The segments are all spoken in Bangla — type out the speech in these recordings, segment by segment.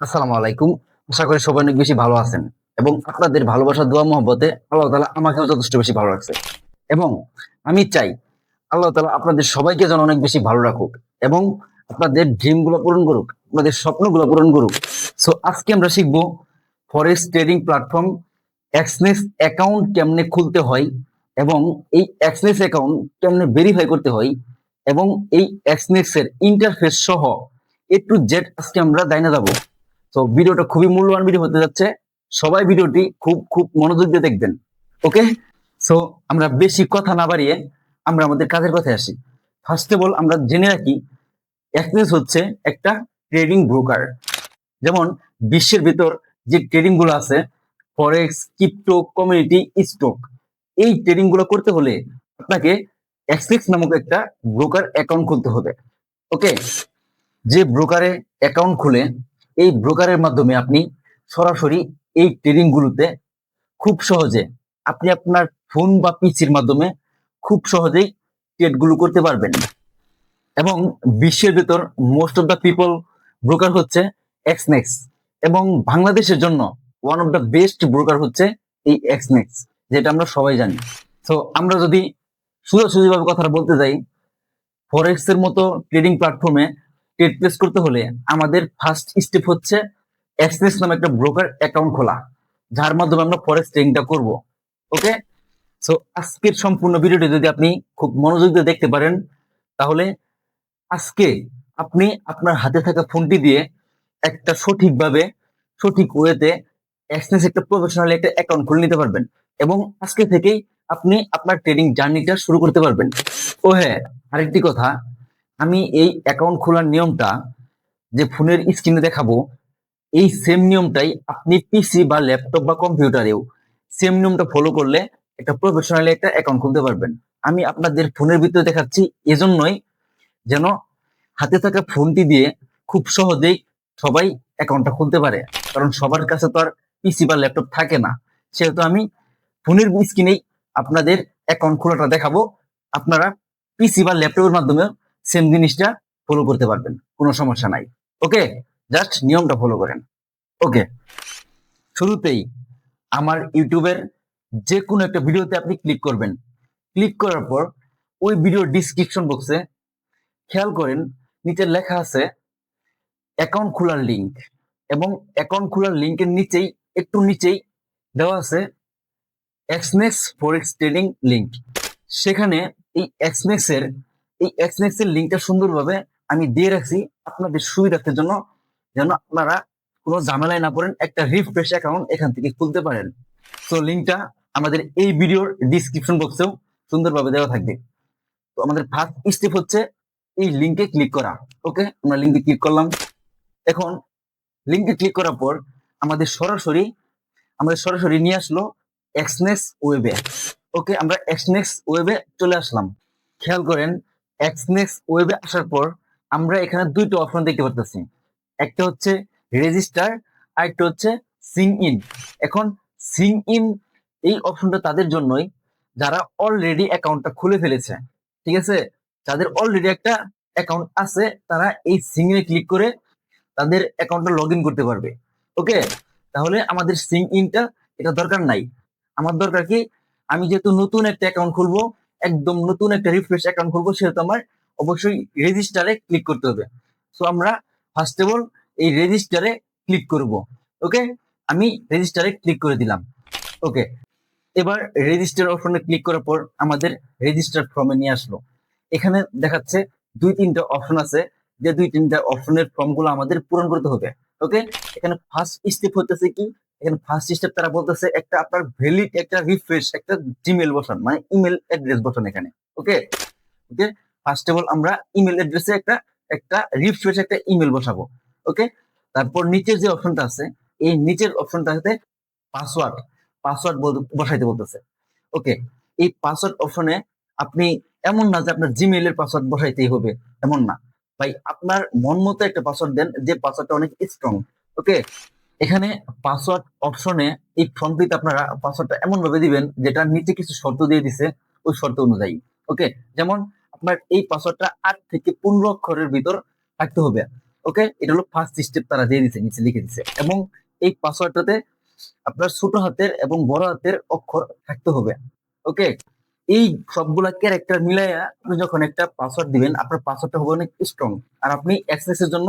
আসসালামু আলাইকুম। আশা করি সবাই অনেক বেশি ভালো আছেন এবং আপনাদের ভালোবাসা দোয়া মহব্বতে আল্লাহ তাআলা আমাকেও যথেষ্ট বেশি ভালো রাখছে এবং আমি চাই আল্লাহ তাআলা আপনাদের সবাইকে যেন অনেক বেশি ভালো রাখুক এবং আপনাদের ড্রিম গুলো পূরণ করুক, আপনাদের স্বপ্নগুলো পূরণ করুক। সো আজকে আমরা শিখবো forex trading platform Exness account কেমনে খুলতে হয় এবং এই এক্সনেস অ্যাকাউন্ট কেমনে ভেরিফাই করতে হয় এবং এই এক্সনেস এর ইন্টারফেস সহ A to Z আজকে আমরা দাইনা যাবো। তো ভিডিওটা খুবই মূল্যবান ভিডিও হতে যাচ্ছে। সবাই ভিডিওটি খুব খুব মনোযোগ দিয়ে দেখবেন। ওকে, সো আমরা বেশি কথা না বাড়িয়ে আমরা আমাদের কাজের কথায় আসি। ফার্স্ট অফ অল আমরা জেনে রাখি এক্সনেস হচ্ছে একটা ট্রেডিং ব্রোকার। যেমন বিশ্বের ভিতর যে ট্রেডিং গুলো আছে, ফরেক্স, ক্রিপ্টো, কমিউনিটি, স্টক, এই ট্রেডিং গুলো করতে হলে আপনাকে এক্সনেস নামক একটা ব্রোকার অ্যাকাউন্ট খুলতে হবে। ওকে, যে ব্রোকারে অ্যাকাউন্ট খুলে এই ব্রোকারের মাধ্যমে আপনি সরাসরি এই ট্রেডিং গুলোতে খুব সহজে আপনি আপনার ফোন বা পিসির মাধ্যমে খুব সহজেই ট্রেড গুলো করতে পারবেন এবং বিশ্বের ভেতর most of the people broker হচ্ছে এক্সনেক্স এবং বাংলাদেশের জন্য one of the best broker হচ্ছে এই এক্সনেক্স, যেটা আমরা সবাই জানি। তো আমরা যদি সোজাসুজিভাবে কথাটা বলতে যাই, ফরেক্স এর মতো ট্রেডিং প্ল্যাটফর্মে ট্রেড প্লেস করতে হলে আমাদের ফার্স্ট স্টেপ হচ্ছে এক্সনেস নামে একটা ব্রোকার অ্যাকাউন্ট খোলা, যার মাধ্যমে আমরা ফরেক্স ট্রেডিংটা করব। ওকে, সো আজকের সম্পূর্ণ ভিডিওটি যদি আপনি খুব মনোযোগ দিয়ে দেখতে পারেন, তাহলে আজকে আপনি আপনার হাতে থাকা ফোনটি দিয়ে একটা সঠিকভাবে সঠিক ওয়েতে এক্সনেস একটা প্রফেশনাল একটা অ্যাকাউন্ট খুলে নিতে পারবেন এবং আজকে থেকেই আপনি আপনার ট্রেডিং জার্নিটা শুরু করতে পারবেন। ও হ্যাঁ, আরেকটি কথা, আমি এই অ্যাকাউন্ট খোলার নিয়মটা যে ফোনের স্ক্রিনে দেখাবো, এই সেম নিয়মটাই আপনি পিসি বা ল্যাপটপ বা কম্পিউটারেও সেম নিয়মটা ফলো করলে একটা প্রফেশনালি একটা অ্যাকাউন্ট খুলতে পারবেন। আমি আপনাদের ফোনের ভিতরে দেখাচ্ছি এজন্যই যেন হাতে থাকা ফোনটি দিয়ে খুব সহজেই সবাই অ্যাকাউন্টটা খুলতে পারে, কারণ সবার কাছে তো আর পিসি বা ল্যাপটপ থাকে না। সেহেতু আমি ফোনের স্ক্রিনেই আপনাদের অ্যাকাউন্ট খোলাটা দেখাবো, আপনারা পিসি বা ল্যাপটপের মাধ্যমে সেম জিনিসটা ফলো করতে পারবেন, কোনো সমস্যা নাই। ওকে, জাস্ট নিয়মটা ফলো করেন। ওকে, শুরুতেই আমার ইউটিউবের যে কোনো একটা ভিডিওতে আপনি ক্লিক করবেন। ক্লিক করার পর ওই ভিডিওর ডিসক্রিপশন বক্সে খেয়াল করেন নিচে লেখা আছে অ্যাকাউন্ট খোলার লিঙ্ক এবং অ্যাকাউন্ট খোলার লিঙ্কের নিচেই একটু নিচেই দেওয়া আছে এক্সনেক্স ফরেক্স ট্রেডিং লিঙ্ক। সেখানে এই এক্সনেক্স এর লিঙ্কটা সুন্দরভাবে আমি দিয়ে রাখছি আপনাদের সুবিধার্থের জন্য, যেন আপনারা কোনো ঝামেলায় না পড়েন, একটা রিফ্রেশ অ্যাকাউন্ট এখান থেকে খুলতে পারেন। তো লিঙ্কটা আমাদের এই ভিডিওর ডিসক্রিপশন বক্সেও সুন্দরভাবে দেওয়া থাকবে। তো আমাদের ফার্স্ট স্টেপ হচ্ছে এই লিঙ্কে ক্লিক করা। ওকে, আমরা লিঙ্কে ক্লিক করলাম। এখন লিঙ্কে ক্লিক করার পর আমাদের সরাসরি নিয়ে আসলো এক্সনেক্স ওয়েবে। ওকে, আমরা এক্সনেক্স ওয়েবে চলে আসলাম। খেয়াল করেন এক্সনেক্স ওয়েবে আসার পর আমরা এখানে দুইটা অপশন দেখতে পাচ্ছি, একটা হচ্ছে রেজিস্টার আর একটা হচ্ছে সিং ইন। এখন সিং ইন এই অপশনটা তাদের জন্যই যারা অলরেডি অ্যাকাউন্টটা খুলে ফেলেছে। ঠিক আছে, যাদের অলরেডি একটা অ্যাকাউন্ট আছে তারা এই সিং ইনে ক্লিক করে তাদের অ্যাকাউন্টটা লগ ইন করতে পারবে। ওকে, তাহলে আমাদের সিং ইনটা এটা দরকার নাই। আমার দরকার কি, আমি যেহেতু নতুন একটা অ্যাকাউন্ট খুলবো, একদম নতুন একটা রিফ্রেশ অ্যাকাউন্ট খুলবো, সেহেতু আমার অবশ্যই রেজিস্টারে ক্লিক করতে হবে। সো আমরা ফার্স্ট অফ অল এই রেজিস্টারে ক্লিক করব। ওকে, আমি রেজিস্টারে ক্লিক করে দিলাম। ওকে, এবার রেজিস্টার অপশনে ক্লিক করার পর আমাদের রেজিস্টার ফর্মে নিয়ে আসলো। এখানে দেখাচ্ছে দুই তিনটা অপশন আছে, যে দুই তিনটা অপশনের ফর্মগুলো আমাদের পূরণ করতে হবে। ওকে, এখানে ফার্স্ট স্টেপ হতেছে কি, এখানে ফার্স্ট স্টেপ তারা বলতেছে একটা আপনার ভ্যালিড একটা রিফ্রেশ একটা জিমেল বসান, মানে ইমেল অ্যাড্রেস বসান এখানে। ওকে, ওকে, ফার্স্ট অফ অল আমরা ইমেল অ্যাড্রেসে একটা একটা রিফ্রেশ একটা ইমেল বসাবো। ওকে, তারপর নিচের যে অপশনটা আছে, এই নিচের অপশনটাতে পাসওয়ার্ড পাসওয়ার্ড বসাইতে বলতেছে। ওকে, এই পাসওয়ার্ড অপশনে আপনি এমন না যে আপনার জিমেইল এর পাসওয়ার্ড বসাইতেই হবে, এমন না ভাই, আপনার মন মতো একটা পাসওয়ার্ড দেন যে পাসওয়ার্ডটা অনেক স্ট্রং। ওকে, এখানে পাসওয়ার্ড অপশনে এই ফর্মটিতে আপনারা পাসওয়ার্ডটা এমন ভাবে দিবেন যেটা নিচে কিছু শর্ত দিয়ে দিছে ওই শর্ত অনুযায়ী। ওকে, যেমন আপনার এই পাসওয়ার্ডটা 8 থেকে 15 অক্ষরের ভিতর থাকতে হবে। ওকে, এটা হলো ফার্স্ট স্টেপ, তারা দিয়ে দিচ্ছে, নিচে লিখে দিচ্ছে। এবং এই পাসওয়ার্ডটাতে আপনার ছোট হাতের এবং বড় হাতের অক্ষর থাকতে হবে। ওকে, এই সবগুলা ক্যারেক্টার মিলাইয়া আপনি যখন একটা পাসওয়ার্ড দিবেন, আপনার পাসওয়ার্ডটা হবে অনেক স্ট্রং। আর আপনি অ্যাক্সেসের জন্য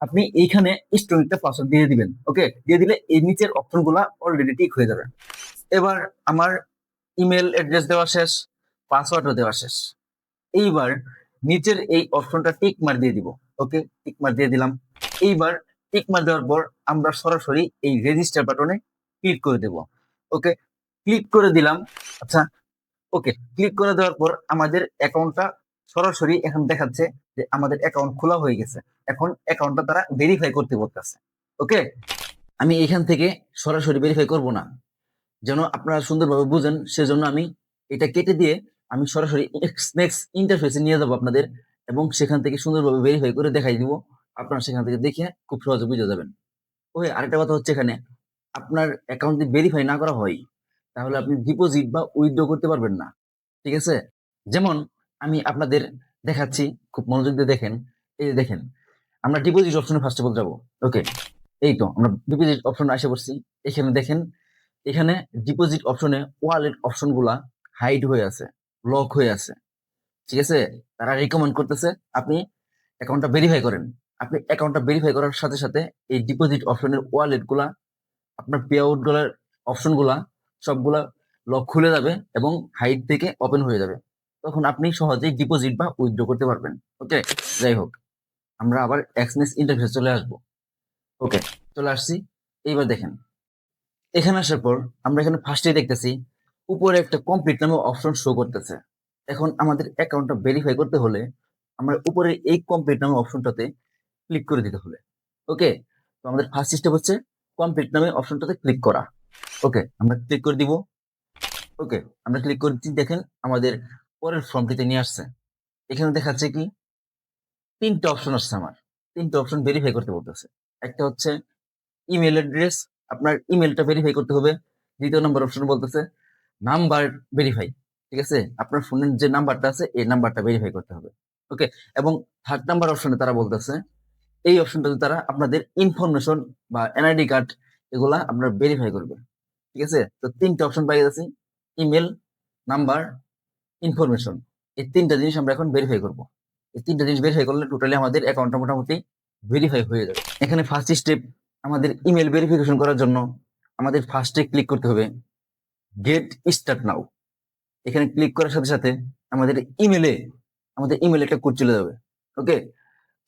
আপনি এইখানে স্ট্রং একটা পাসওয়ার্ড দিয়ে দিবেন। ওকে, দিয়ে দিলে এই নিচের অপশন গুলা অলরেডি ঠিক হয়ে যাবে। এবার আমার ইমেল অ্যাড্রেস দেওয়া শেষ, পাসওয়ার্ডও দেওয়া শেষ। এইবার নিচের এই অপশনটা টিক মার দিয়ে দিব। ওকে, টিক মার দিয়ে দিলাম। এইবার টিক মার দেওয়ার পর আমরা সরাসরি এই রেজিস্টার বাটনে ক্লিক করে দেব। ওকে, ক্লিক করে দিলাম। আচ্ছা, ওকে, ক্লিক করে দেওয়ার পর আমাদের অ্যাকাউন্টটা সরাসরি এখন দেখাচ্ছে যে আমাদের অ্যাকাউন্ট খোলা হয়ে গেছে। এখন অ্যাকাউন্টটা তারা ভেরিফাই করতে বলতেছে। ওকে, আমি এখান থেকে সরাসরি ভেরিফাই করব না, যেন আপনারা সুন্দরভাবে বুঝেন, সেজন্য আমি এটা কেটে দিয়ে আমি সরাসরি নেক্সট ইন্টারফেসে নিয়ে যাবো আপনাদের, এবং সেখান থেকে সুন্দরভাবে ভেরিফাই করে দেখাই দিব। আপনারা সেখান থেকে দেখে খুব সহজে বুঝে যাবেন। ওই আরেকটা কথা হচ্ছে, এখানে আপনার অ্যাকাউন্ট যদি ভেরিফাই না করা হয়, তাহলে আপনি ডিপোজিট বা উইথড্র করতে পারবেন না। ঠিক আছে, যেমন আমি আপনাদের দেখাচ্ছি, খুব মনোযোগ দিয়ে দেখেন। এই যে দেখেন, আমরা ডিপোজিট অপশনে ফার্স্ট অফ অল যাবো। ওকে, এই তো আমরা ডিপোজিট অপশনে আসে পড়ছি। এখানে দেখেন, এখানে ডিপোজিট অপশনে ওয়ালেট অপশন গুলা হাইড হয়ে আছে, লক হয়ে আছে। ঠিক আছে, তারা রিকমেন্ড করতেছে আপনি অ্যাকাউন্টটা ভেরিফাই করেন। আপনি অ্যাকাউন্টটা ভেরিফাই করার সাথে সাথে এই ডিপোজিট অপশনের ওয়ালেট গুলা, আপনার পে আউট গুলার অপশন গুলা সবগুলা লক খুলে যাবে এবং হাইড থেকে ওপেন হয়ে যাবে। তখন আপনি সহজেই ডিপোজিট বা উইথড্র করতে পারবেন। ওকে, যাই হোক, আমরা আবার এক্সনেস ইন্টারফেস চলে আসবো। ওকে, চলে আসছি। এইবার দেখেন, এখানে আসার পর আমরা এখানে ফার্স্টে দেখতেছি উপরে একটা কমপ্লিট নামে অপশন শো করতেছে। এখন আমাদের অ্যাকাউন্টটা ভেরিফাই করতে হলে আমরা উপরে এই কমপ্লিট নামে অপশনটাতে ক্লিক করে দিতে হবে। ওকে, তো আমাদের ফার্স্ট স্টেপ হচ্ছে কমপ্লিট নামে অপশনটাতে ক্লিক করা। ওকে, আমরা ক্লিক করে দিব। ওকে, আমরা ক্লিক করে দিচ্ছি। দেখেন আমাদের পরের ফর্মটিতে নিয়ে আসছে। এখানে দেখাচ্ছে কি তিনটা অপশন আসছে আমার, তিনটা অপশন ভেরিফাই করতে বলতেছে। একটা হচ্ছে ইমেল অ্যাড্রেস, আপনার ইমেলটা ভেরিফাই করতে হবে। দ্বিতীয় নম্বর অপশন বলতেছে নাম্বার ভেরিফাই। ঠিক আছে, আপনার ফোনের যে নাম্বারটা আছে এই নাম্বারটা ভেরিফাই করতে হবে। ওকে, এবং থার্ড নাম্বার অপশনে তারা বলতেছে এই অপশনটাতে তারা আপনাদের ইনফরমেশন বা এনআইডি কার্ড এগুলা আপনার ভেরিফাই করবে। ঠিক আছে, তো তিনটা অপশন পাই যাচ্ছি, ইমেল, নাম্বার, ইনফরমেশন। এই তিনটা জিনিস আমরা এখন ভেরিফাই করব। এই তিনটা জিনিস ভেরিফাই করলে টোটালি আমাদের অ্যাকাউন্টটা মোটামুটি ভেরিফাই হয়ে যাবে। এখানে ফার্স্ট স্টেপ, আমাদের ইমেল ভেরিফিকেশন করার জন্য আমাদের ফার্স্টে ক্লিক করতে হবে গেট স্টার্ট নাও। এখানে ক্লিক করার সাথে সাথে আমাদের ইমেলে একটা কোড চলে যাবে। ওকে,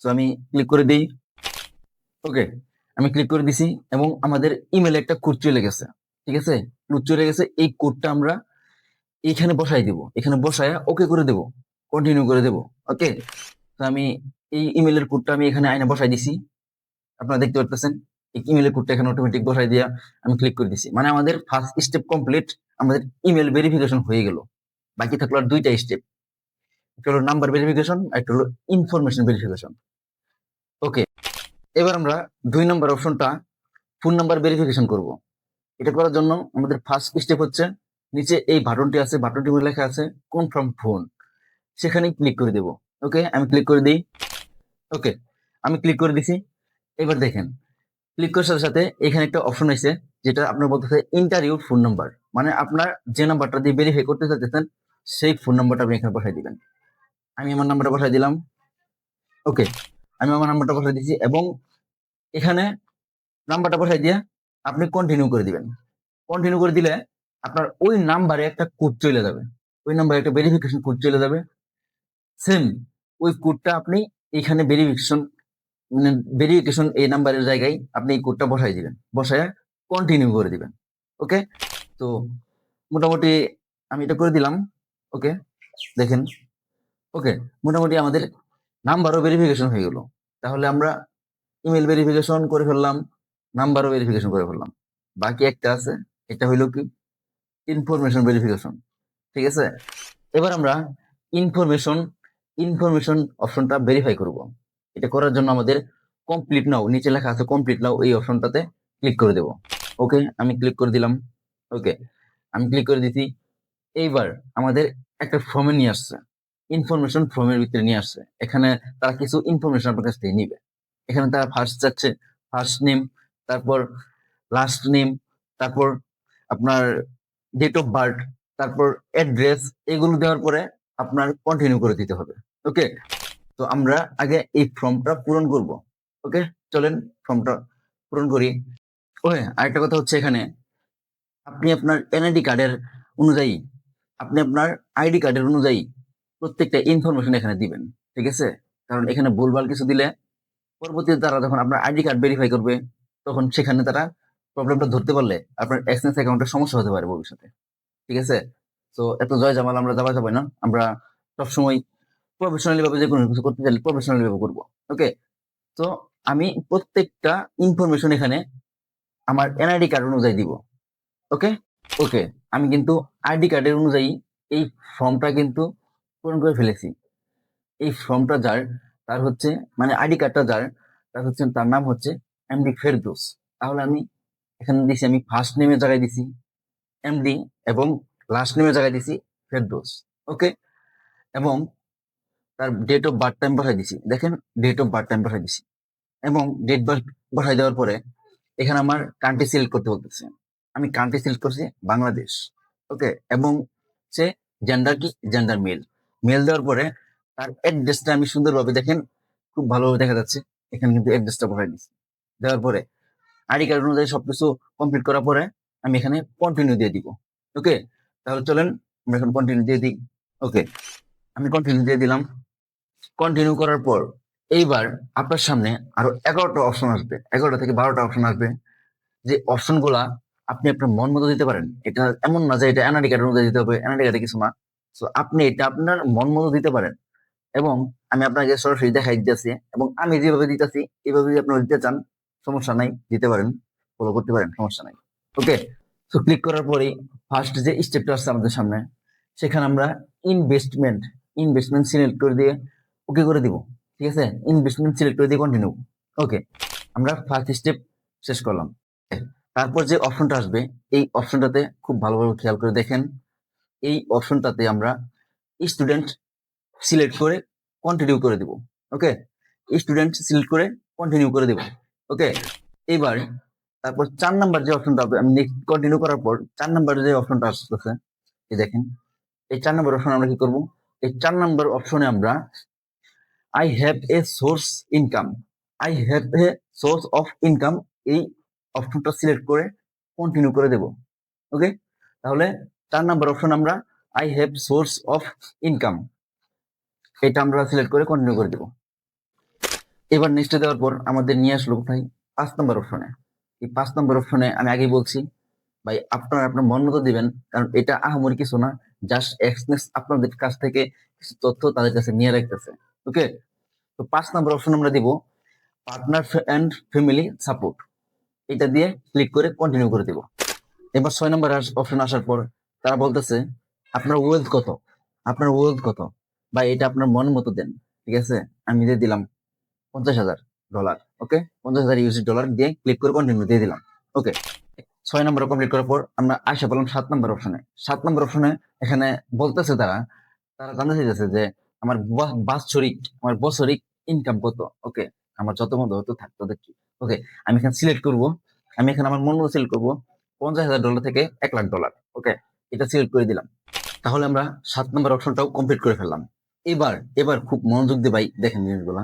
তো আমি ক্লিক করে দিই। ওকে, আমি ক্লিক করে দিছি এবং আমাদের ইমেলে একটা কোড চলে গেছে। ঠিক আছে, কোড চলে গেছে। এই কোডটা আমরা এইখানে বসাই দিব, এখানে বসায় ওকে করে দেব, কন্টিনিউ করে দেব। ওকে, তো আমি এই ইমেলের কোডটা আমি এখানে আইনা বসাই দিছি। আপনারা দেখতে পারতেছেন এই ইমেলের কোডটা এখানে অটোমেটিক বসাই দিয়া আমি ক্লিক করে দিছি। মানে আমাদের ফার্স্ট স্টেপ কমপ্লিট, আমাদের ইমেল ভেরিফিকেশন হয়ে গেল। বাকি থাকলো আর দুইটা স্টেপ, একটা হলো নাম্বার ভেরিফিকেশন, একটা হলো ইনফরমেশন ভেরিফিকেশন। ওকে, এবার আমরা 2 নম্বর অপশনটা ফোন নাম্বার ভেরিফিকেশন করব। এটা করার জন্য আমাদের ফার্স্ট স্টেপ হচ্ছে নিচে এই বাটনটি আছে, বাটনটি লেখা আছে কনফার্ম ফোন, সেখানে ক্লিক করে দেব। ওকে, আমি ক্লিক করে দিই। ওকে, আমি ক্লিক করে দিছি। এবার দেখেন, ক্লিক করার সাথে সাথে এখানে একটা অপশন আছে যেটা আপনার বলতেছে ইন্টার ইউর ফোন নাম্বার, মানে আপনার যে নাম্বারটা দিয়ে ভেরিফাই করতে চাইতেছেন সেই ফোন নাম্বারটা আপনি এখানে বসাই দিবেন। আমি আমার নাম্বারটা বসাই দিলাম। ওকে, আমি আমার নাম্বারটা বসাই দিয়েছি এবং এখানে নাম্বারটা বসাই দিয়ে আপনি কন্টিনিউ করে দিবেন। কন্টিনিউ করে দিলে আপনার ওই নাম্বারে একটা কোড চলে যাবে, ওই নাম্বারে একটা ভেরিফিকেশন কোড চলে যাবে। সেম ওই কোডটা আপনি এখানে ভেরিফিকেশন, মানে ভেরিফিকেশন এই নাম্বারের জায়গায় আপনি এই কোডটা বসাই দিবেন, বসায় কন্টিনিউ করে দিবেন। ওকে, তো মোটামুটি আমি এটা করে দিলাম। ওকে, দেখেন। ওকে, মোটামুটি আমাদের নাম্বারও ভেরিফিকেশন হয়ে গেল। তাহলে আমরা ইমেল ভেরিফিকেশন করে ফেললাম, নাম্বারও ভেরিফিকেশন করে ফেললাম। বাকি একটা আছে, এটা হইলো কি ইনফরমেশন ভেরিফিকেশন। ঠিক আছে, এবার আমরা ইনফরমেশন ইনফরমেশন অপশনটা ভেরিফাই করব। এটা করার জন্য আমাদের কমপ্লিট নাও, নিচে লেখা আছে কমপ্লিট নাও, এই অপশনটাতে ক্লিক করে দেব। ওকে, আমি ক্লিক করে দিলাম। ওকে, আমি ক্লিক করে দিছি। এইবার আমাদের একটা ফর্মে নিয়ে আসছে, ইনফরমেশন ফর্মের ভিতরে নিয়ে আসছে। এখানে তারা কিছু ইনফরমেশন আপনার কাছ থেকে নিবে। এখানে তারা ফার্স্ট চাচ্ছে, ফার্স্ট নেম, তারপর লাস্ট নেম, তারপর আপনার ডেট অফ বার্থ, তারপর অ্যাড্রেস, এগুলো দেওয়ার পরে আপনার কন্টিনিউ করে দিতে হবে। ওকে, তো আমরা আগে এই ফর্মটা পূরণ করব। ওকে, চলেন ফর্মটা পূরণ করি। ওকে, আরেকটা কথা হচ্ছে এখানে আপনি আপনার এনআইডি কার্ডের অনুযায়ী, আপনি আপনার আইডি কার্ডের অনুযায়ী প্রত্যেকটা ইনফরমেশন এখানে দিবেন। ঠিক আছে, কারণ এখানে ভুলভাল কিছু দিলে পরবর্তীতে তারা যখন আপনার আইডি কার্ড ভেরিফাই করবে, তখন সেখানে তারা প্রবলেমটা ধরতে পারলে আপনার এক্সচেঞ্জ অ্যাকাউন্টের সমস্যা হতে পারে ভবিষ্যতে। ঠিক আছে, তো এত জয় জামাল আমরা যাবা যাবে না, আমরা সবসময় প্রফেশনালি ভাবে যে কোনো কিছু করতে চাইলে প্রফেশনালি ভাবে করবো। ওকে, তো আমি প্রত্যেকটা ইনফরমেশন এখানে আমার এনআইডি কার্ড অনুযায়ী দিব। ওকে, ওকে, আমি কিন্তু আইডি কার্ডের অনুযায়ী এই ফর্মটা কিন্তু পূরণ করে ফেলেছি। এই ফর্মটা যার, তার হচ্ছে মানে আইডি কার্ডটা যার, তার হচ্ছে তার নাম হচ্ছে এমডি ফেরদৌস। তাহলে আমি এখানে দিছি, আমি ফার্স্ট নেমের জায়গায় দিছি এমডি এবং লাস্ট নেমের জায়গায় দিছি ফেরদৌস। ওকে, এবং তার ডেট অফ বার্থ টাইম পাঠাই দিছি, দেখেন ডেট অফ বার্থ টাইম পাঠাই দিছি। এবং ডেট বার্থ পাঠাই দেওয়ার পরে এখানে আমার কান্ট্রি সিলেক্ট করতে বলতেছে, আমি কান্ট্রি সিলেক্ট করছি বাংলাদেশ। ওকে, এবং সে জেন্ডার কি, জেন্ডার মেল। মেল দেওয়ার পরে তার অ্যাড্রেসটা আমি সুন্দরভাবে দেখেন, খুব ভালোভাবে দেখা যাচ্ছে এখানে কিন্তু অ্যাড্রেসটা পাঠাই দিচ্ছি। দেওয়ার পরে আইডি কার্ড অনুযায়ী সবকিছু কমপ্লিট করার পরে আমি এখানে কন্টিনিউ দিয়ে দিব। ওকে, তাহলে চলেন আমরা এখন কন্টিনিউ দিয়ে দিই। ওকে, আমি কন্টিনিউ দিয়ে দিলাম। কন্টিনিউ করার পর এইবার আপনার সামনে আরো 11টা অপশন আসবে, 11টা থেকে 12টা অপশন আসবে। যে অপশন গুলা আপনি আপনার মন মতো দিতে পারেন। এটা এমন না যে এটা এনআইডি কার্ড অনুযায়ী দিতে হবে, এনআইডি কার্ডে কিছু না। তো আপনি এটা আপনার মন মতো দিতে পারেন। এবং আমি আপনাকে সরাসরি দেখাই দিতেছি, এবং আমি যেভাবে দিতেছি এইভাবে যদি আপনারা দিতে চান সমস্যা নাই, দিতে পারেন, ফলো করতে পারেন, সমস্যা নাই। ওকে, তো ক্লিক করার পরে ফার্স্ট যে স্টেপটা আসছে আমাদের সামনে, সেখানে আমরা ইনভেস্টমেন্ট ইনভেস্টমেন্ট সিলেক্ট করে দিয়ে ওকে করে দিব। ঠিক আছে, ইনভেস্টমেন্ট সিলেক্ট করে দিয়ে কন্টিনিউ। ওকে, আমরা ফার্স্ট স্টেপ শেষ করলাম। তারপর যে অপশনটা আসবে, এই অপশনটাতে খুব ভালোভাবে খেয়াল করে দেখেন। এই অপশনটাতে আমরা স্টুডেন্ট সিলেক্ট করে কন্টিনিউ করে দিব। ওকে, স্টুডেন্ট সিলেক্ট করে কন্টিনিউ করে দিব। ওকে, এবার তারপর 4 নাম্বার যে অপশনটা হবে, আমি নেক্সট কন্টিনিউ করার পর 4 নাম্বার যে অপশনটা আসতেছে, এই দেখেন এই 4 নাম্বার অপশন আমরা কি করব, এই 4 নাম্বার অপশনে আমরা I have a source income, I have a source of income, এই অপশনটা সিলেক্ট করে কন্টিনিউ করে দেব। ওকে, তাহলে 4 নাম্বার অপশন আমরা I have source of income, এটা আমরা সিলেক্ট করে কন্টিনিউ করে দেব। এবার নেক্সটে দেওয়ার পর আমাদের নিয়ে আসলো কোথায়, 5 নাম্বার অপশনে। এই 5 নাম্বার অপশনে আমি আগেই বলছি ভাই আপনারা আপনার মন মতো দিবেন, কারণ এটা আহামরি কিছু না, জাস্ট এক্সনেস আপনাদের কাছ থেকে কিছু তথ্য তাদের কাছে নিয়ে রাখতেছে। ওকে, তো 5 নাম্বার অপশন আমরা দিব পার্টনার এন্ড ফ্যামিলি সাপোর্ট, এটা দিয়ে ক্লিক করে কন্টিনিউ করে দিব। এবার 6 নাম্বার অপশন আসার পর তারা বলতেছে আপনার ওয়েলথ কত, আপনার ওয়েলথ কত, বা এটা আপনার মন মতো দেন। ঠিক আছে, আমি দিয়ে দিলাম $50,000। ওকে, $50,000 দিয়ে ক্লিক করে কন্টিনিউ দিয়ে দিলাম। ওকে, 6 নাম্বার কমপ্লিট করার পর আমরা আসা পেলাম 7 নাম্বার অপশনে। 7 নাম্বার অপশনে এখানে বলতেছে তারা, তারা জানতে চাইতেছে যে আমার আমার বছরিক ইনকাম কত। ওকে, আমার যত মতো হতো থাকতো দেখি। ওকে, আমি এখানে সিলেক্ট করব, আমি এখানে আমার মন মতো সিলেক্ট করবো $50,000 থেকে $1,00,000। ওকে, এটা সিলেক্ট করে দিলাম। তাহলে আমরা 7 নাম্বার অপশনটাও কমপ্লিট করে ফেললাম। এবার এবার খুব মনোযোগ দিয়ে ভাই দেখেন জিনিসগুলা।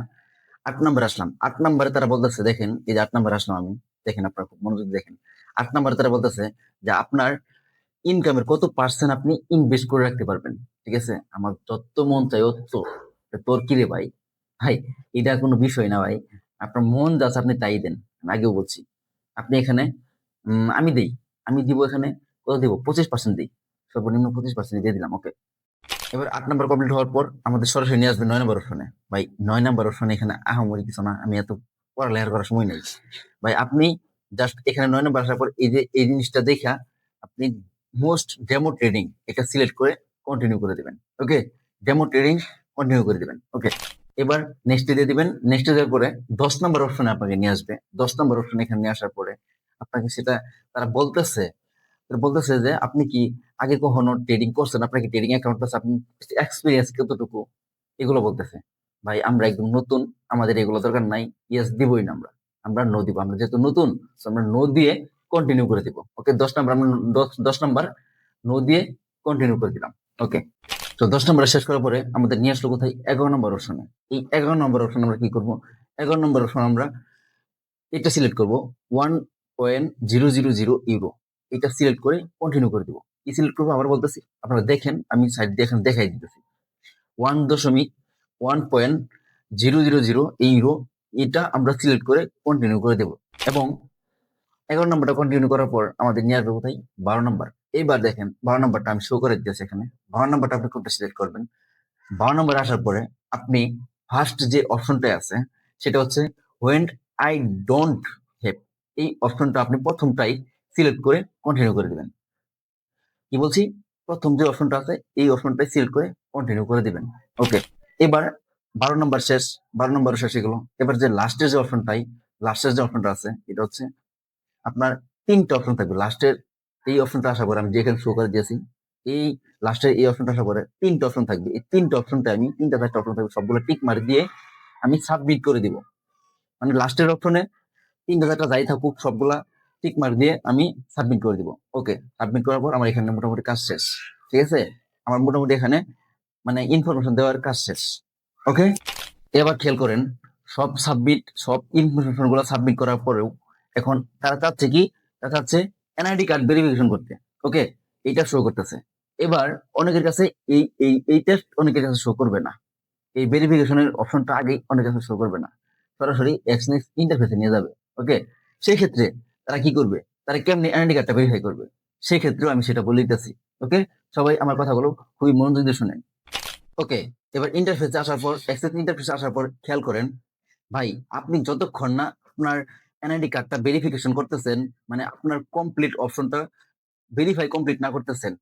8 নাম্বার আসলাম, 8 নাম্বারে তারা বলতেছে, দেখেন এই যে 8 নাম্বার আসলাম আমি, দেখেন আপনারা খুব মনোযোগ দিয়ে দেখেন। 8 নাম্বারে তারা বলতেছে যে আপনার ইনকামের কত পার্সেন্ট আপনি ইনভেস্ট করে রাখতে পারবেন। ঠিক আছে, আমার যত মন চাই অত। তোর কি রে ভাই, ভাই এটা কোনো বিষয় না ভাই, আপনার মন যাচ্ছে আপনি তাই দেন। আমি আগেও বলছি আপনি এখানে আমি দেই, আমি দিব এখানে কত দিব, 25% দিই, সর্বনিম্ন 25% দিয়ে দিলাম। ওকে, এবার 8 নাম্বার কমপ্লিট হওয়ার পর আমাদের সরাসরি নিয়ে আসবে 9 নাম্বার অপশনে। ভাই 9 নাম্বার অপশনে এখানে আহামরি কিছু না, আমি এত পড়ালেখা করার সময় নেই ভাই। আপনি জাস্ট এখানে 9 নাম্বার আসার পর এই যে এই জিনিসটা দেখা আপনি মোস্ট ডেমো ট্রেডিং এটা সিলেক্ট করে কন্টিনিউ করে দিবেন। ওকে, ডেমো ট্রেডিং কন্টিনিউ করে দিবেন। ওকে, এবার নেক্সট দিয়ে দিবেন। নেক্সট দেওয়ার পরে 10 নাম্বার অপশনে আপনাকে নিয়ে আসবে। 10 নাম্বার অপশনে এখানে নিয়ে আসার পরে আপনাকে সেটা তারা বলতেছে, বলতেছে যে আপনি কি আগে কখনো ট্রেডিং করছেন, আপনার কি ট্রেডিং অ্যাকাউন্ট আছে, আপনি এক্সপিরিয়েন্স কতটুকু, এগুলো বলতেছে। ভাই আমরা একদম নতুন, আমাদের এগুলো দরকার নাই, ইয়েস দিবই না। আমরা আমরা নো দিব, আমরা যেহেতু নতুন, so আমরা নো দিয়ে কন্টিনিউ করে দিব। ওকে, 10 নাম্বার আমরা 10 নাম্বার নো দিয়ে কন্টিনিউ করে দিলাম। ওকে, তো 10 নাম্বার শেষ করার পরে আমাদের নিয়ে আসলো কোথায়, 11 নম্বর অপশনে। এই 11 নম্বর অপশন আমরা কি করবো, 11 নম্বর অপশন আমরা এটা সিলেক্ট করব, 1.000 ইউরো। এটা সিলেক্ট করে কন্টিনিউ করে দিব। কি সিলেক্ট করবো আবার বলতেছি, আপনারা দেখেন, আমি সাইড দিয়ে এখন দেখাই দিতেছি। 1.1.000 ইউরো, এটা আমরা সিলেক্ট করে কন্টিনিউ করে দেব। এবং 11 নম্বরটা কন্টিনিউ করার পর আমাদের নিয়ে আসবে কোথায়, 12 নম্বর। এইবার দেখেন 12 নম্বরটা আমি শো করে দিতেছি এখানে। 12 নম্বরটা আপনি কোনটা সিলেক্ট করবেন, 12 নম্বর আসার পরে আপনি ফার্স্ট যে অপশনটা আছে সেটা হচ্ছে হোয়েন আই ডোন্ট হ্যাভ। এই অপশনটা আপনি প্রথমটাই সিলেক্ট করে কন্টিনিউ করে দিবেন। কি বলছি, প্রথম যে অপশনটা আছে এই অপশনটাই সিলেক্ট করে কন্টিনিউ করে দিবেন। ওকে, এবার 12 নম্বর শেষ, 12 নম্বর শেষ এগুলো। এবার যে লাস্টের যে অপশনটা আছে এটা হচ্ছে আপনার 3টে অপশন থাকবে লাস্টের। এই অপশনটা আসার পরে আমি যেখানে শো করে দিয়েছি, এই লাস্টের এই অপশনটা আসার পরে 3টে অপশন থাকবে। এই 3টে অপশনটা আমি 3টা 4টা অপশন থাকবে, সবগুলো টিক মার দিয়ে আমি সাবমিট করে দিব। মানে লাস্টের অপশনে 3টা 4টা যাই থাকুক সবগুলা টিক মার দিয়ে আমি সাবমিট করে দিব। ওকে, সাবমিট করার পর আমার এখানে মোটামুটি কাজ শেষ। ঠিক আছে, আমার মোটামুটি এখানে মানে ইনফরমেশন দেওয়ার কাজ শেষ। ওকে, এবার খেয়াল করেন, সব ইনফরমেশন গুলো সাবমিট করার পরেও এখন তারা চাচ্ছে কি, তারা চাচ্ছে এনআইডি কার্ড ভেরিফিকেশন করতে। ওকে, এইটা শো করতেছে। এবার অনেকের কাছে এইটা অনেকের কাছে শো করবে না, এই ভেরিফিকেশনের অপশনটা আগে অনেকের কাছে শো করবে না, সরাসরি এক্সনেক্স ইন্টারফেসে নিয়ে যাবে। ওকে, সেই ক্ষেত্রে তারা কি করবে, তারা কেমনি এনআইডি কার্ডটা ভেরিফাই করবে, সেই ক্ষেত্রেও আমি সেটা বলে দিতেছি। ওকে, সবাই আমার কথাগুলো খুবই মনোযোগ দিয়ে শুনেন। ওকে, এবার ইন্টারফেসে আসার পর, এক্সেস ইন্টারফেসে আসার পর খেয়াল করেন, ভাই আপনি যতক্ষণ না আপনার এনআইডি কার্ডটা ভেরিফিকেশন করতেছেন, মানে আপনার কমপ্লিট অপশনটা ভেরিফাই কমপ্লিট না করতেছেন,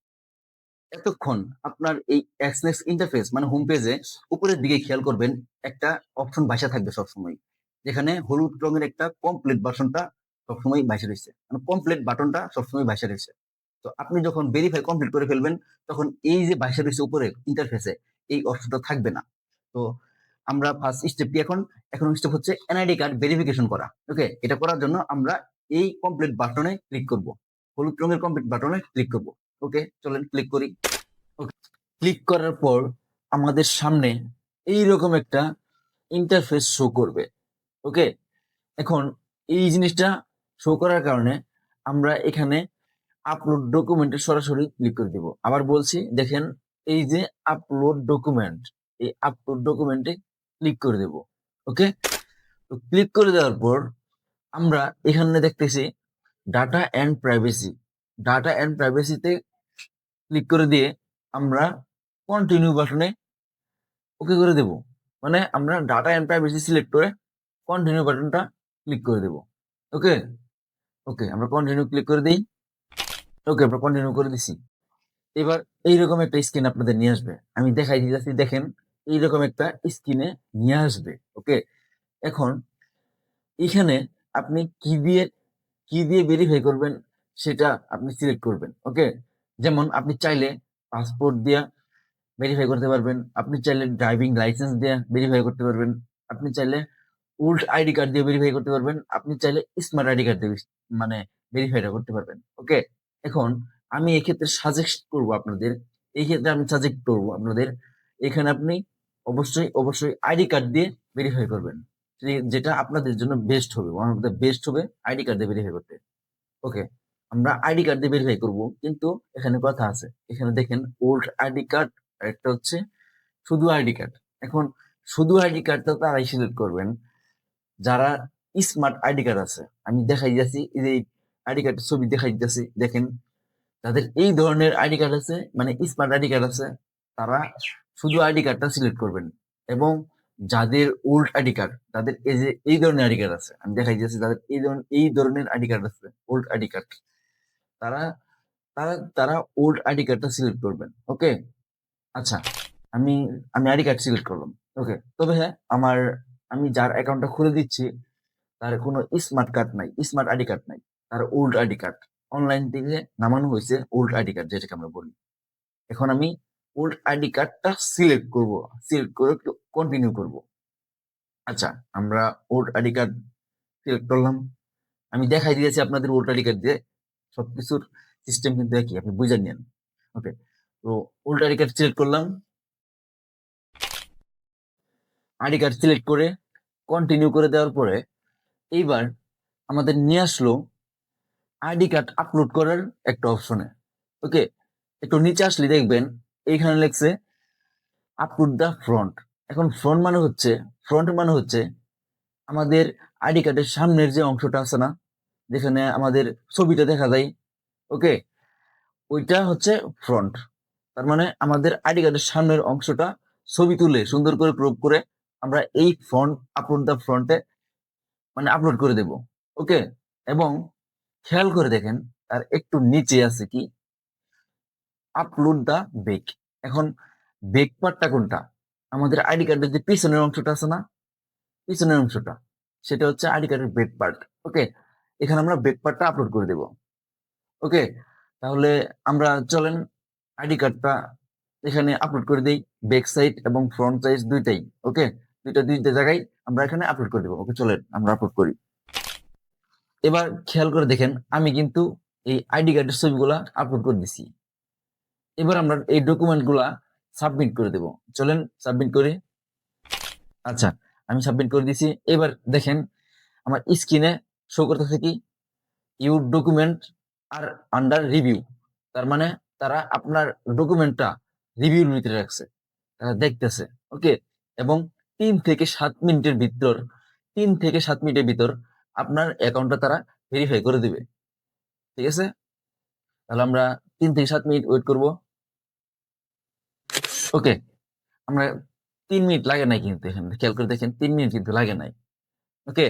এতক্ষণ আপনার এই এক্সনেক্স ইন্টারফেস মানে হোম পেজে উপরের দিকে খেয়াল করবেন, একটা অপশন ভাষা থাকবে সবসময়, যেখানে হলুদ রঙের একটা কমপ্লিট বাটনটা সবসময় ভাষা রয়েছে, মানে কমপ্লিট বাটনটা সবসময় ভাষা রয়েছে। তো আপনি যখন ভেরিফাই কমপ্লিট করে ফেলবেন, তখন এই যে ভাষা রয়েছে উপরে ইন্টারফেসে, এই অপশনটা থাকবে না। তো আমরা ফার্স্ট স্টেপটি এখন স্টেপ হচ্ছে এনআইডি কার্ড ভেরিফিকেশন করা। ওকে, এটা করার জন্য আমরা এই কমপ্লিট বাটনে ক্লিক করব, হলুদ রঙের কমপ্লিট বাটনে ক্লিক করব। ওকে, চলেন ক্লিক করি। ক্লিক করার পর আমাদের সামনে এইরকম একটা ইন্টারফেস শো করবে। ওকে, এখন এই জিনিসটা শো করার কারণে আমরা এখানে আপলোড ডকুমেন্টে সরাসরি ক্লিক করে দিব। আবার বলছি, দেখেন এই যে আপলোড ডকুমেন্ট, এই আপলোড ডকুমেন্টে ক্লিক করে দেব। ওকে, তো ক্লিক করে দেওয়ার পর আমরা এখানে দেখতেছি data and privacy. Data and প্রাইভেসিতে ক্লিক করে দিয়ে আমরা কন্টিনিউ বাটনে ওকে করে দেব। মানে আমরা ডাটা অ্যান্ড প্রাইভেসি সিলেক্ট করে কন্টিনিউ বাটনটা ক্লিক করে দেব। ওকে, ওকে আমরা কন্টিনিউ ক্লিক করে দিই। ওকে, আমরা কন্টিনিউ করে দিছি। এবার এইরকম একটা স্ক্রিন আপনাদের নিয়ে আসবে, আমি দেখাই দিতেছি, দেখেন এইরকম একটা স্ক্রিনে নিয়ে আসবে। ওকে, এখন এখানে আপনি কি দিয়ে ভেরিফাই করবেন সেটা আপনি সিলেক্ট করবেন। ওকে, যেমন আপনি চাইলে পাসপোর্ট দিয়ে ভেরিফাই করতে পারবেন, আপনি চাইলে ড্রাইভিং লাইসেন্স দিয়ে ভেরিফাই করতে পারবেন, আপনি চাইলে ওল্ড আইডি কার্ড দিয়ে ভেরিফাই করতে পারবেন, আপনি চাইলে স্মার্ট আইডি কার্ড দিয়ে মানে ভেরিফাইটা করতে পারবেন। ওকে, এখন আমি এক্ষেত্রে সাজেস্ট করব আপনাদের, এই ক্ষেত্রে আমি সাজেক্ট করব আপনাদের, এখানে আপনি অবশ্যই আইডি কার্ড দিয়ে ভেরিফাই করবেন, যেটা আপনাদের জন্য বেস্ট হবে, ওয়ান অফ দ্য বেস্ট হবে আইডি কার্ড দিয়ে ভেরিফাই করতে। ওকে, আমরা আইডি কার্ড দিয়ে ভেরিফাই করব, কিন্তু এখানে কথা আছে, এখানে দেখেন ওল্ড আইডি কার্ড, একটা হচ্ছে শুধু আইডি কার্ড। এখন শুধু আইডি কার্ডটা তারাই সিলেক্ট করবেন যারা স্মার্ট আইডি কার্ড আছে। আমি দেখাই যাচ্ছি, এই যে আইডি কার্ডের ছবি দেখাই যাচ্ছি, দেখেন যাদের এই ধরনের আইডি কার্ড আছে, মানে স্মার্ট আইডি কার্ড আছে, তারা শুধু আইডি কার্ডটা সিলেক্ট করবেন। এবং যাদের ওল্ড আইডি কার্ড, যাদের এই যে এই ধরনের আইডি কার্ড আছে, আমি দেখাই যাচ্ছি, যাদের এই ধরনের আইডি কার্ড আছে, ওল্ড আইডি কার্ড, তারা তারা তারা ওল্ড আইডি কার্ডটা সিলেক্ট করবেন। ওকে, আচ্ছা, আমি আমি আইডি কার্ড সিলেক্ট করলাম। ওকে, তবে হ্যাঁ, আমি যার অ্যাকাউন্টটা খুলে দিচ্ছি তার কোনো স্মার্ট কার্ড নাই, স্মার্ট আইডি কার্ড নাই, তার ওল্ড আইডি কার্ড অনলাইন থেকে নামানো হয়েছে, ওল্ড আইডি কার্ড যেটাকে আমরা বলি। এখন আমি ওল্ড আইডি কার্ডটা সিলেক্ট করব, সিলেক্ট করে একটু কন্টিনিউ করব। আচ্ছা, আমরা ওল্ড আইডি কার্ড সিলেক্ট করলাম। আমি দেখাই দিয়েছি আপনাদের ওল্ড আইডি কার্ড দিয়ে, সবকিছুর সিস্টেম কিন্তু একই, আপনি বুঝে নেন। ওকে, তো ওল্ড আইডি কার্ড সিলেক্ট করলাম। আইডি কার্ড সিলেক্ট করে কন্টিনিউ করে দেওয়ার পরে এইবার আমাদের নিয়ে আসলো আইডি কার্ড আপলোড করার একটা অপশনে। ওকে, একটু নিচে আসলে দেখবেন এইখানে লেখছে আপলোড দ্য ফ্রন্ট। এখন ফ্রন্ট মানে হচ্ছে আমাদের আইডি কার্ডের সামনের যে অংশটা আছে না, যেখানে আমাদের ছবিটা দেখা যায়, ওকে, ওইটা হচ্ছে ফ্রন্ট। তার মানে আমাদের আইডি কার্ডের সামনের অংশটা ছবি তুলে সুন্দর করে ক্রপ করে আমরা এই ফ্রন্ট আপলোড দ্য ফ্রন্টে মানে আপলোড করে দেব। ওকে, এবং খেয়াল করে দেখেন তার একটু নিচে আছে কি আপলোড দ্য বেক। এখন বেক পার্টটা কোনটা? আমাদের আইডি কার্ডের যে পিছনের অংশটা আছে না, পিছনের অংশটা, সেটা হচ্ছে আইডি কার্ডের বেক পার্ট। ওকে, এখানে আমরা বেক পার্টটা আপলোড করে দেব। ওকে, তাহলে আমরা চলেন আইডি কার্ডটা এখানে আপলোড করে দিই, ব্যাক সাইড এবং ফ্রন্ট সাইড দুইটাই। ওকে, দুইটা জায়গায় আমরা এখানে আপলোড করে দেবো। ওকে, চলেন আমরা আপলোড করি। এবার খেয়াল করে দেখেন আমি কিন্তু এই আইডি কার্ডের ছবিগুলা আপলোড করে দিছি। এবার আমরা এই ডকুমেন্ট গুলা সাবমিট করে দেব। চলেন সাবমিট করি। আচ্ছা, আমি সাবমিট করে দিছি। এবার দেখেন আমার স্ক্রিনে শো করতেছে কি your document are under review. তার মানে তারা আপনার ডকুমেন্টটা রিভিউর ভিতরে রাখছে, তারা দেখতেছে। ওকে, এবং 3 থেকে 7 মিনিটের ভিতর আপনার অ্যাকাউন্টটা তারা ভেরিফাই করে দিবে। ঠিক আছে, তাহলে আমরা 3 থেকে 7 মিনিট ওয়েট করব। ওকে, আমরা 3 মিনিট লাগে নাই কিন্তু, এখানে খেয়াল করে দেখেন 3 মিনিট কিন্তু লাগে নাই। ওকে,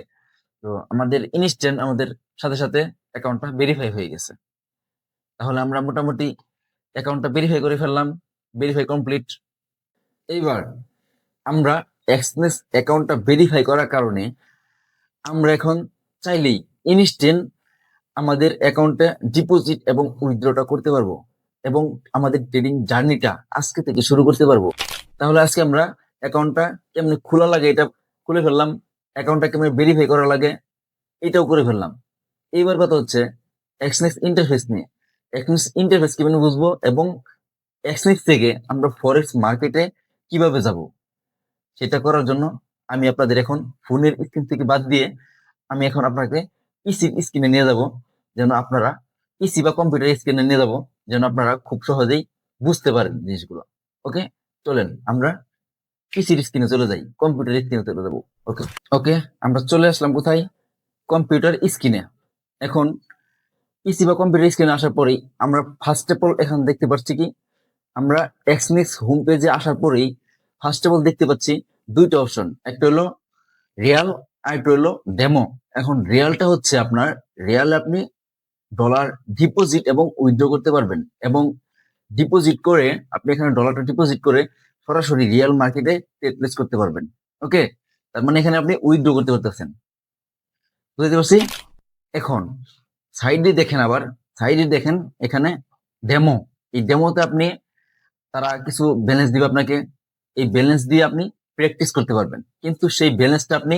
তো আমাদের ইনস্ট্যান্ট আমাদের সাথে সাথে অ্যাকাউন্টটা ভেরিফাই হয়ে গেছে। তাহলে আমরা মোটামুটি অ্যাকাউন্টটা ভেরিফাই করে ফেললাম, ভেরিফাই কমপ্লিট। এইবার আমরা এক্সনেস অ্যাকাউন্টটা ভেরিফাই করার কারণে আমরা এখন চাইলেই ইনস্ট্যান্ট আমাদের অ্যাকাউন্টে ডিপোজিট এবং উইথড্রটা করতে পারবো, এবং আমাদের ট্রেডিং জার্নিটা আজকে থেকে শুরু করতে পারবো। তাহলে আজকে আমরা অ্যাকাউন্টটা কেমনে খোলা লাগে এটা খুলে ফেললাম, অ্যাকাউন্টটা কেমনে ভেরিফাই করা লাগে এটাও করে ফেললাম। এইবার কথা হচ্ছে এক্সনেক্স ইন্টারফেস নিয়ে। এক্সনেক্স ইন্টারফেস কিভাবে বুঝবো এবং এক্সনেক্স থেকে আমরা ফরেক্স মার্কেটে কিভাবে যাব, সেটা করার জন্য আমি আপনাদের এখন ফোনের স্ক্রিন থেকে বাদ দিয়ে আমি এখন আপনাকে পিসির স্ক্রিনে নিয়ে যাব, যেন আপনারা পিসি বা কম্পিউটার স্ক্রিনে নিয়ে যাব, যেন আপনারা খুব সহজেই বুঝতে পারেন জিনিসগুলো। ওকে, চলেন আমরা পিসির স্ক্রিনে চলে যাই, কম্পিউটার স্ক্রিনে চলে যাবো। ওকে, ওকে, আমরা চলে আসলাম কোথায়? কম্পিউটার স্ক্রিনে। এখন পিসি বা কম্পিউটার স্ক্রিনে আসার পরেই আমরা ফার্স্ট অফ অল এখন দেখতে পাচ্ছি কি, আমরা এক্সনেক্স হোম পেজে আসার পরেই ফার্স্ট অফ অল দেখতে পাচ্ছি দুইটা অপশন, একটা হলো রিয়াল আর একটা হলো ডেমো। এখন রিয়ালটা হচ্ছে আপনার রিয়াল আপনি ডলার ডিপোজিট এবং উইথড্র করতে পারবেন, এবং ডিপোজিট করে আপনি এখানে ডলারটা ডিপোজিট করে সরাসরি রিয়াল মার্কেটে ট্রেড প্লেস করতে পারবেন। ওকে, তার মানে এখানে আপনি উইথড্র করতে পারতেছেন, বুঝতে পারছি। এখন সাইডে দেখেন, আবার সাইডে দেখেন এখানে ডেমো। এই ডেমোতে আপনি তারা কিছু ব্যালেন্স দিবে আপনাকে, এই ব্যালেন্স দিয়ে আপনি প্র্যাকটিস করতে পারবেন, কিন্তু সেই ব্যালেন্সটা আপনি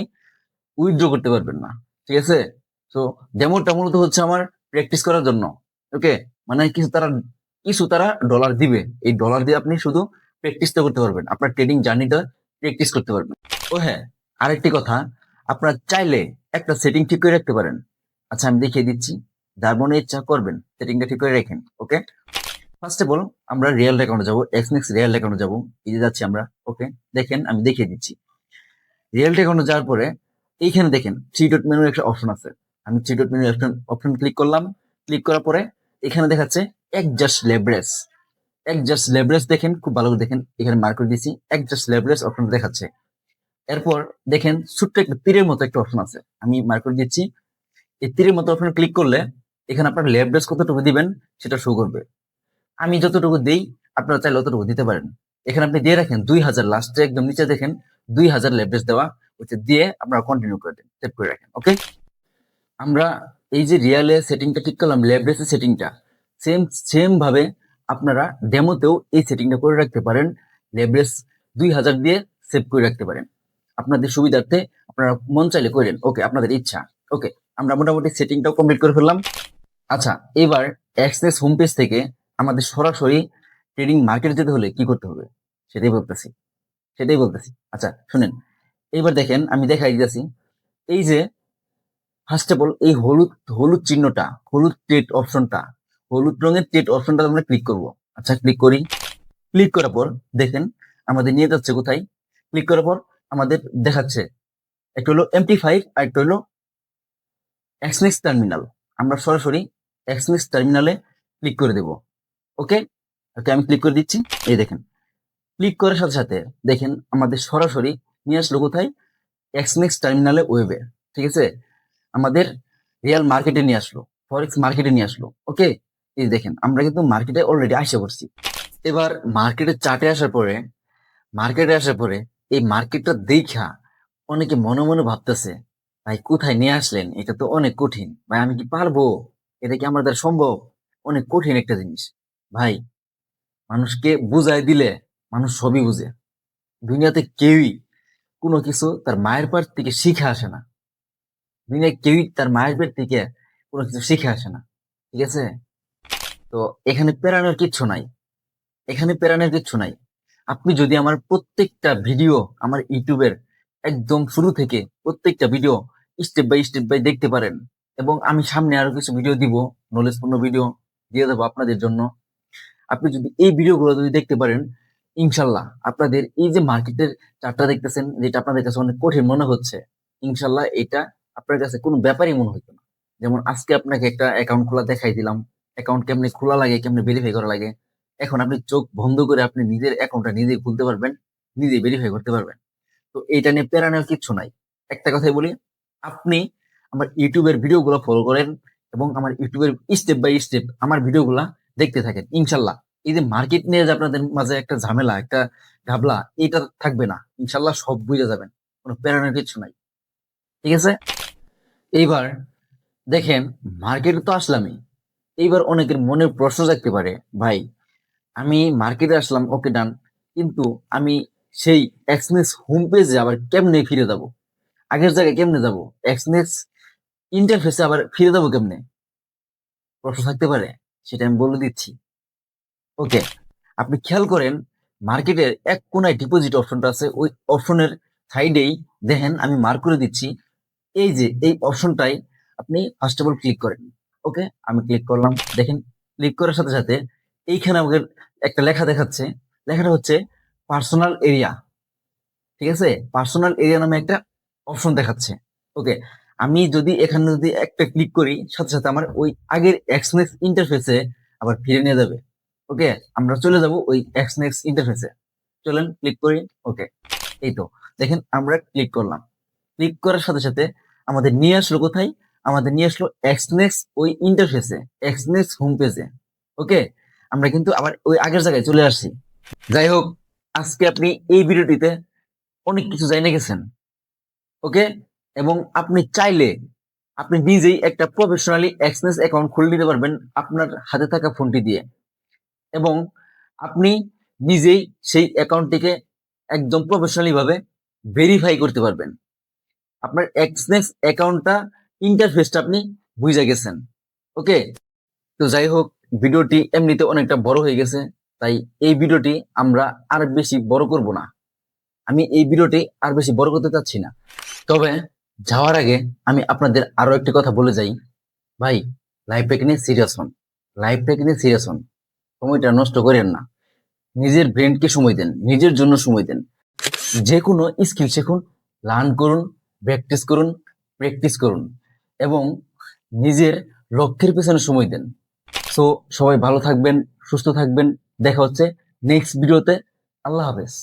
উইথড্র করতে পারবেন না। ঠিক আছে, তো ডেমোটা মূলত হচ্ছে আমার প্র্যাকটিস করার জন্য। ওকে, মানে কিছু তারা ডলার দিবে, এই ডলার দিয়ে আপনি শুধু প্র্যাকটিসটা করতে পারবেন, আপনার ট্রেডিং জার্নিটা প্র্যাকটিস করতে পারবেন। ও হ্যাঁ, আরেকটি কথা, আপনার চাইলে একটা সেটিং ঠিক করে রাখতে পারেন। আচ্ছা, আমি দেখিয়ে দিচ্ছি, যার মনে ইচ্ছা করবেন সেটিংটা ঠিক করে রাখেন। ওকে, ফার্স্ট অফ অল আমরা রিয়েল অ্যাকাউন্টে যাবো, এক্সনেক্স রিয়েল অ্যাকাউন্টে যাবো, এই যে যাচ্ছি আমরা। ওকে, দেখেন আমি দেখিয়ে দিচ্ছি। রিয়েল অ্যাকাউন্টে যাওয়ার পরে এইখানে দেখেন 3 ডট মেনুর একটা অপশন আছে। আমি 3 ডট মেনু অপশন ক্লিক করলাম। ক্লিক করার পরে এখানে দেখাচ্ছে অ্যাডজাস্ট লেভারেজ। অ্যাডজাস্ট লেভারেজ দেখেন, খুব ভালো করে দেখেন, এখানে মার্ক করে দিয়েছি, অ্যাডজাস্ট লেভারেজ অপশন দেখাচ্ছে। এরপর দেখেন ছোট্ট একটা তীরের মতো একটা অপশন আছে, আমি মার্ক করে দিচ্ছি। এই তীরের মতো অপশন ক্লিক করলে এখানে আপনার লেভারেজ কতটুকু দিবেন সেটা শো করবে। আমি যতটুকু দিই আপনারা চাইলে অতটুকু দিতে পারেন। এখানে আপনি দিয়ে রাখেন 2000, লাস্টে একদম নিচে দেখেন 2000 লেভারেজ দেওয়া হচ্ছে, দিয়ে আপনারা কন্টিনিউ করে দেন, সেভ করে রাখেন। ওকে, আমরা এই যে রিয়ালে সেটিংটা ঠিক করলাম, লেভারেজের সেটিংটা সেম ভাবে আপনারা ডেমোতেও এই সেটিংটা করে রাখতে পারেন, লেভারেজ 2000 দিয়ে সেভ করে রাখতে পারেন। আপনাদের সুবিধার্থে আপনারা মন চাইলে করেন, ওকে, আপনাদের ইচ্ছা। ওকে, আমরা মোটামুটি সেটিংটাও কমপ্লিট করে ফেললাম। আচ্ছা, এবার এক্সনেস হোম পেজ থেকে আমাদের সরাসরি ট্রেডিং মার্কেটে যেতে হলে কি করতে হবে সেটাই বলতেছি। আচ্ছা শুনেন, এইবার দেখেন আমি দেখাই দিতেছি। এই যে ফার্স্ট অফ অল এই হলুদ হলুদ চিহ্নটা, হলুদ ট্রেড অপশনটা, হলুদ রঙের ট্রেড অপশনটা আমরা ক্লিক করব। আচ্ছা ক্লিক করি। ক্লিক করার পর দেখেন আমাদের নিয়ে যাচ্ছে কোথায়। ক্লিক করার পর আমাদের দেখাচ্ছে একটা হলো MT5 আর একটা হলো এক্সনেক্স টার্মিনাল। আমরা সরাসরি এক্সনেক্স টার্মিনালে ক্লিক করে দেব। ওকে, ওকে, আমি ক্লিক করে দিচ্ছি। এই দেখেন ক্লিক করার সাথে সাথে দেখেন আমাদের সরাসরি নিয়ে আসলো কোথায়, এক্সনেক্স টার্মিনালে ওয়েবে। ঠিক আছে, আমাদের রিয়াল মার্কেটে নিয়ে আসলো, ফরেক্স মার্কেটে নিয়ে আসলো। ওকে, এই দেখেন আমরা কিন্তু মার্কেটে অলরেডি আসে পড়ছি। এবার মার্কেটে আসার পরে এই মার্কেটটা দেখা অনেকে মনে মনে ভাবতেছে, ভাই কোথায় নিয়ে আসলেন, এটা তো অনেক কঠিন, ভাই আমি কি পারবো, এটা কি আমার দ্বারা সম্ভব, অনেক কঠিন একটা জিনিস। ভাই, মানুষকে বুঝাই দিলে মানুষ সবই বুঝে। দুনিয়াতে কেউই কোনো কিছু তার মায়ের পেট থেকে শিখে আসে না। দুনিয়ায় কেউই তার মায়ের পেট থেকে কোনো কিছু শিখে আসে না। ঠিক আছে, তো এখানে পেরানোর কিচ্ছু নাই, এখানে পেরানোর কিচ্ছু নাই। আপনি যদি আমার প্রত্যেকটা ভিডিও, আমার ইউটিউবের একদম শুরু থেকে প্রত্যেকটা ভিডিও স্টেপ বাই দেখতে পারেন, এবং আমি সামনে আরো কিছু ভিডিও দিব, নলেজপূর্ণ ভিডিও দিয়ে দেবো আপনাদের জন্য। আপনি যদি এই ভিডিওগুলো যদি দেখতে পারেন, ইনশাল্লাহ আপনাদের এই যে মার্কেটের চার্টটা দেখতেছেন, যেটা আপনাদের কাছে অনেক কঠিন মনে হচ্ছে, ইনশাল্লাহ এটা আপনার কাছে কোনো ব্যাপারই মনে হতো না। যেমন আজকে আপনাকে একটা অ্যাকাউন্ট খোলা দেখাই দিলাম, অ্যাকাউন্ট কেমনে খোলা লাগে, কেমনে ভেরিফাই করা লাগে। এখন আপনি চোখ বন্ধ করে আপনি নিজের অ্যাকাউন্টটা নিজে খুলতে পারবেন, নিজে ভেরিফাই করতে পারবেন। তো এইটা নিয়ে প্যারা নেওয়ার কিচ্ছু নাই। একটা কথাই বলি, আপনি আমার ইউটিউবের ভিডিওগুলো ফলো করেন এবং আমার ইউটিউবের স্টেপ বাই স্টেপ আমার ভিডিওগুলা দেখতে থাকেন, ইনশাল্লাহ এই যে মার্কেট নিয়ে যে আপনাদের মাঝে একটা ঝামেলা, একটা ঘাবলা, এটা থাকবে না। ইনশাল্লাহ সব বুঝে যাবেন, কোনো প্যারা নেওয়ার কিচ্ছু নাই। ঠিক আছে, এইবার দেখেন মার্কেটে তো আসলামই। এইবার অনেকের মনে প্রশ্ন থাকতে পারে, ভাই আমি মার্কেটে আসলাম, ওকে ডান, কিন্তু আমি সেই এক্সনেস হোম পেজে আবার কেমনে ফিরে যাব, আগের জায়গায় কেমনে যাব, এক্সনেস ইন্টারফেসে আবার ফিরে যাবো কেমনে, প্রশ্ন থাকতে পারে। সেটা আমি বলে দিচ্ছি। ওকে, আপনি খেয়াল করেন মার্কেটের এক কোনায় ডিপোজিট অপশনটা আছে, ওই অপশনের সাইডেই দেখেন আমি মার্ক করে দিচ্ছি, এই যে এই অপশনটাই আপনি ফার্স্ট অফ অল ক্লিক করেন। ওকে, আমি ক্লিক করলাম। দেখেন ক্লিক করার সাথে সাথে এইখানে আমাদের একটা লেখা দেখাচ্ছে, লেখাটা হচ্ছে পার্সোনাল এরিয়া। ঠিক আছে, পার্সোনাল এরিয়া নামে একটা অপশন দেখাচ্ছে। ওকে, আমি যদি এখানে যদি একটা ক্লিক করি, সাথে সাথে আমার ওই আগের এক্সনেক্স ইন্টারফেসে আবার ফিরে নিয়ে যাবে। ওকে, আমরা চলে যাব ওই এক্সনেক্স ইন্টারফেসে। চলেন ক্লিক করি। ওকে, এই তো দেখেন আমরা ক্লিক করলাম। ক্লিক করার সাথে সাথে আমাদের নিয়ে আসলো কোথায়, আমাদের নিয়ে আসলো এক্সনেক্স ওই ইন্টারফেসে, এক্সনেক্স হোম পেজে। ওকে, আমরা কিন্তু আবার ওই আগের জায়গায় চলে আসছি। যাই হোক, আজকে আপনি এই ভিডিওটিতে অনেক কিছু জানিয়ে গেছেন। ওকে, এবং আপনি চাইলে আপনি নিজেই একটা প্রফেশনালি এক্সনেস অ্যাকাউন্ট খুলে নিতে পারবেন আপনার হাতে থাকা ফোনটি দিয়ে, এবং আপনি নিজেই সেই অ্যাকাউন্টটিকে একদম প্রফেশনালি ভাবে ভেরিফাই করতে পারবেন। আপনার এক্সনেক্স অ্যাকাউন্টটা ইন্টারফেসটা আপনি বুঝে গেছেন। ওকে, তো যাই হোক, ভিডিওটি এমনিতে অনেকটা বড় হয়ে গেছে, তাই এই ভিডিওটি আমরা আর বেশি বড় করব না। আমি এই ভিডিওটি আর বেশি বড় করতে চাচ্ছি না। তবে যাওয়ার আগে আমি আপনাদের আরো একটি কথা বলে যাই, ভাই লাইফটাকে নিয়ে সিরিয়াস হন, লাইফটাকে নিয়ে সিরিয়াস হন, সময়টা নষ্ট করেন না। নিজের ব্রেনকে সময় দেন, নিজের জন্য সময় দেন। যে কোনো স্কিল শিখুন, লার্ন করুন, প্র্যাকটিস করুন এবং নিজের লক্ষ্যের পেছনে সময় দেন। সো সবাই ভালো থাকবেন, সুস্থ থাকবেন, দেখা হচ্ছে নেক্সট ভিডিওতে। আল্লাহ হাফেজ।